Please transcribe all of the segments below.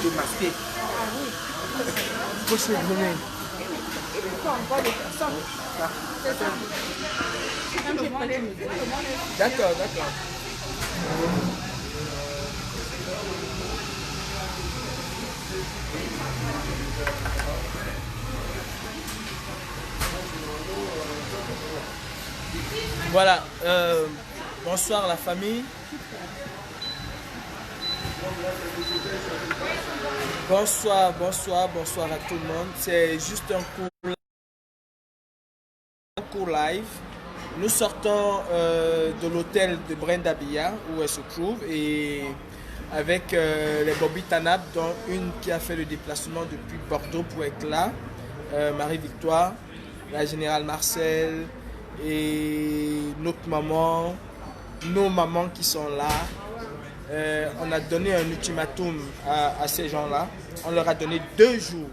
démasqué. Ah oui. Il faut se donner. Il faut encore des personnes. C'est ça. D'accord, d'accord. Voilà, bonsoir la famille. Bonsoir, bonsoir, bonsoir à tout le monde. C'est juste un cours live. Nous sortons de l'hôtel de Brenda Biya où elle se trouve et avec les Bobby Tanab, dont une qui a fait le déplacement depuis Bordeaux pour être là, Marie-Victoire, la générale Marcel et notre maman, nos mamans qui sont là. On a donné un ultimatum à ces gens-là. On leur a donné 2 jours.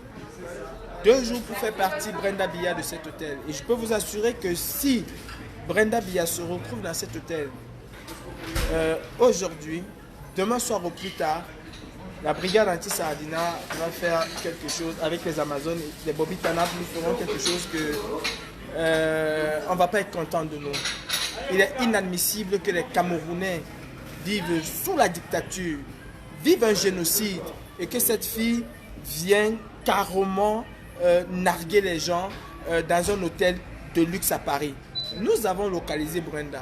2 jours pour faire partie Brenda Biya de cet hôtel. Et je peux vous assurer que si Brenda Biya se retrouve dans cet hôtel aujourd'hui, demain soir au plus tard, la brigade anti-Sardina va faire quelque chose avec les Amazones, les Bobby Tanab, nous ferons quelque chose que on ne va pas être content de nous. Il est inadmissible que les Camerounais vivent sous la dictature, vivent un génocide et que cette fille vienne carrément narguer les gens dans un hôtel de luxe à Paris. Nous avons localisé Brenda.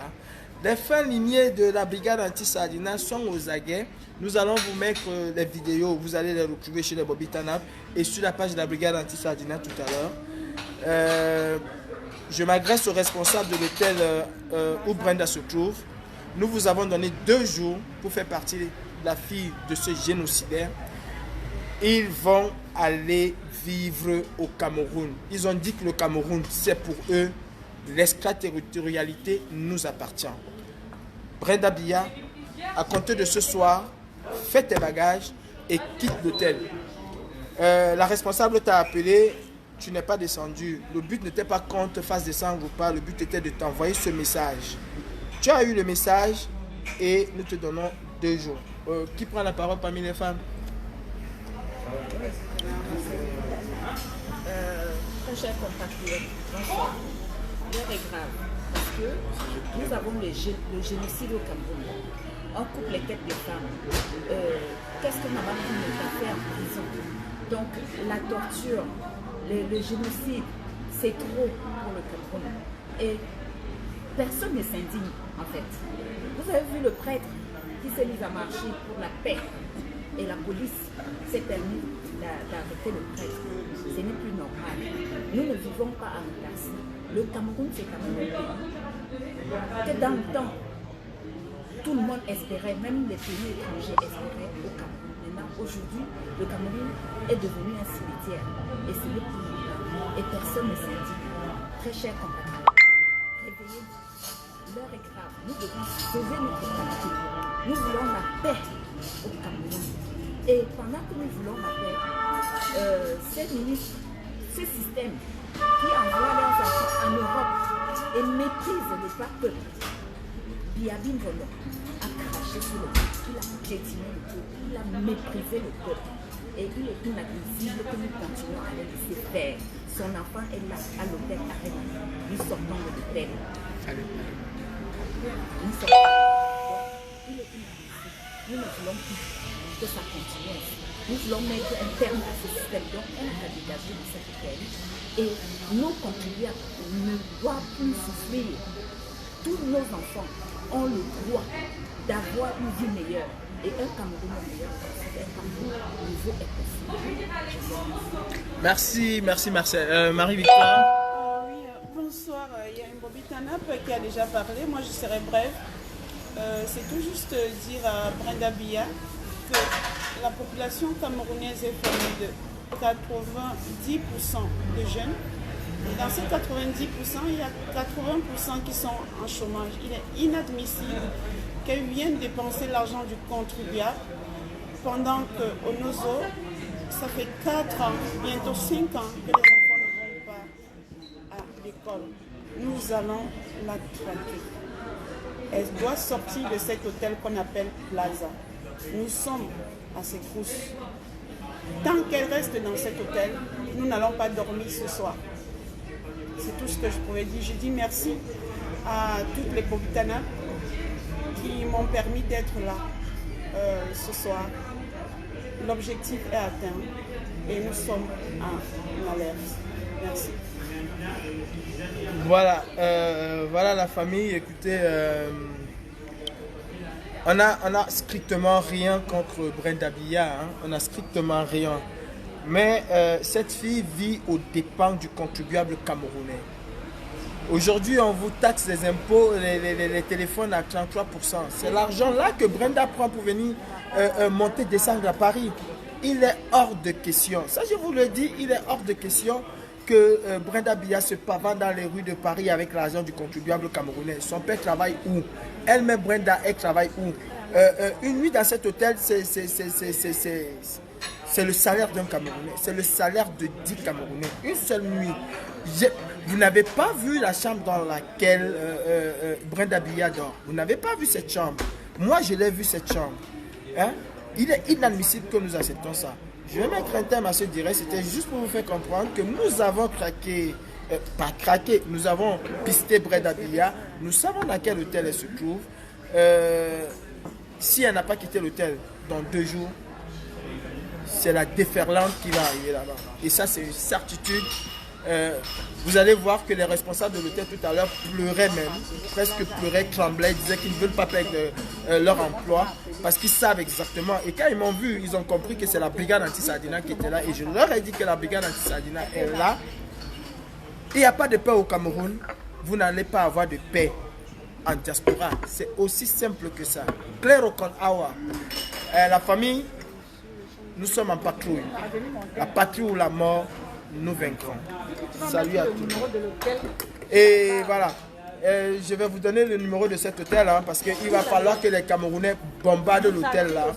Les fins lignées de la brigade anti-Sardina sont aux aguets. Nous allons vous mettre les vidéos, vous allez les retrouver chez les Bobby Tanab et sur la page de la brigade anti-Sardina tout à l'heure. Je m'adresse au responsable de l'hôtel où Brenda se trouve. Nous vous avons donné 2 jours pour faire partie de la fille de ce génocidaire. Ils vont aller vivre au Cameroun. Ils ont dit que le Cameroun, c'est pour eux. L'extraterritorialité nous appartient. Brenda Biya, à compter de ce soir, fais tes bagages et quitte l'hôtel. La responsable t'a appelé, tu n'es pas descendu. Le but n'était pas qu'on te fasse descendre ou pas, le but était de t'envoyer ce message. Tu as eu le message et nous te donnons 2 jours. Qui prend la parole parmi les femmes? Très chers compatriotes, bonsoir. L'heure est grave parce que nous avons le génocide au Cameroun. On coupe les têtes des femmes. Qu'est-ce que maman ne pas fait en prison? Donc la torture, le génocide, c'est trop pour le Cameroun. Et personne ne s'indigne en fait. Vous avez vu le prêtre qui s'est mis à marcher pour la paix et la police s'est permis d'arrêter le prêtre. Ce n'est plus normal. Nous ne vivons pas en classe. Le Cameroun, c'est quand même un pays que dans le temps, tout le monde espérait, même les pays étrangers espéraient au Cameroun. Maintenant, aujourd'hui, le Cameroun est devenu un cimetière. Et ce n'est plus normal. Et personne ne s'indigne. Très chers compatriotes, réveillez-vous. L'heure est grave. Nous devons sauver notre communauté. Nous voulons la paix au Cameroun. Et pendant que nous voulons la paix, ces ministres, ce système qui envoie leurs enfants en Europe et méprise le peuple, Biabin Volo a craché sur le peuple, il a piétiné le peuple, il a méprisé le peuple. Et il est inadmissible que nous continuions à le laisser faire. Son enfant est là, à l'hôtel avec nous. Nous sortons de l'hôtel. Nous sortons de l'hôtel. Il est inadmissible. Nous ne voulons plus que ça continue. Nous voulons mettre un terme à ce système. Donc, on a dégagé de cette hôtel. Et nos contribuables ne doivent plus souffrir. Tous nos enfants ont le droit d'avoir une vie meilleure. Et un Cameroun meilleur, c'est un Cameroun nouveau est possible. Merci, merci Marcel. Marie-Victoire. Oui, bonsoir. Il y a une Bobby Tanab qui a déjà parlé. Moi, je serai brève. C'est tout juste dire à Brenda Biya que la population camerounaise est formée de 90% de jeunes. Et dans ces 90%, il y a 80% qui sont en chômage. Il est inadmissible qu'elles viennent dépenser l'argent du contribuable pendant qu'au Nozo, ça fait 4 ans, bientôt 5 ans que les enfants ne vont pas à l'école. Nous allons la traquer. Elle doit sortir de cet hôtel qu'on appelle Plaza. Nous sommes à ses trousses. tant qu'elle reste dans cet hôtel, nous n'allons pas dormir ce soir. C'est tout ce que je pouvais dire. Je dis merci à toutes les Bobitanas qui m'ont permis d'être là ce soir. L'objectif est atteint et nous sommes en alerte. Merci. Voilà, voilà la famille. Écoutez, on a strictement rien contre Brenda Biya, hein. On a strictement rien. Mais cette fille vit aux dépens du contribuable camerounais. Aujourd'hui, on vous taxe les impôts, les téléphones à 33%. C'est l'argent là que Brenda prend pour venir monter, descendre à Paris. Il est hors de question. Ça, je vous le dis, il est hors de question que Brenda Biya se pavane dans les rues de Paris avec l'argent du contribuable camerounais. Son père travaille où? Elle-même, Brenda, elle travaille où? Une nuit dans cet hôtel, c'est le salaire d'un Camerounais. C'est le salaire de 10 Camerounais. Une seule nuit. Vous n'avez pas vu la chambre dans laquelle Brenda Biya dort. Vous n'avez pas vu cette chambre. Moi, je l'ai vu cette chambre. Hein? Il est inadmissible que nous acceptons ça. Je vais mettre un thème à ce direct. C'était juste pour vous faire comprendre que nous avons craqué, pas craqué, nous avons pisté Brenda Biya. Nous savons dans quel hôtel elle se trouve. Si elle n'a pas quitté l'hôtel dans 2 jours, c'est la déferlante qui va arriver là-bas. Et ça, c'est une certitude. Vous allez voir que les responsables de l'hôtel tout à l'heure pleuraient même, presque pleuraient, tremblaient, disaient qu'ils ne veulent pas perdre leur emploi parce qu'ils savent exactement. Et quand ils m'ont vu, ils ont compris que c'est la brigade anti-Sardina qui était là. Et je leur ai dit que la brigade anti-Sardina est là. Il n'y a pas de paix au Cameroun. Vous n'allez pas avoir de paix en diaspora. C'est aussi simple que ça. Claire Okon Awa, la famille, nous sommes en patrouille. La patrouille ou la mort, nous vaincrons. Salut à tous. Et voilà, je vais vous donner le numéro de cet hôtel hein, parce qu'il va falloir que les Camerounais bombardent l'hôtel là.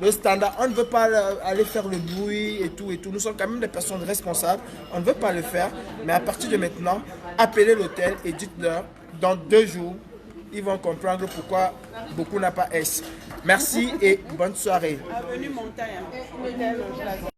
Le standard, on ne veut pas aller faire le bruit et tout. Nous sommes quand même des personnes responsables. On ne veut pas le faire. Mais à partir de maintenant, appelez l'hôtel et dites-leur, dans 2 jours, ils vont comprendre pourquoi beaucoup n'a pas S. Merci et bonne soirée. Avenue Montagne, hôtel Plaza.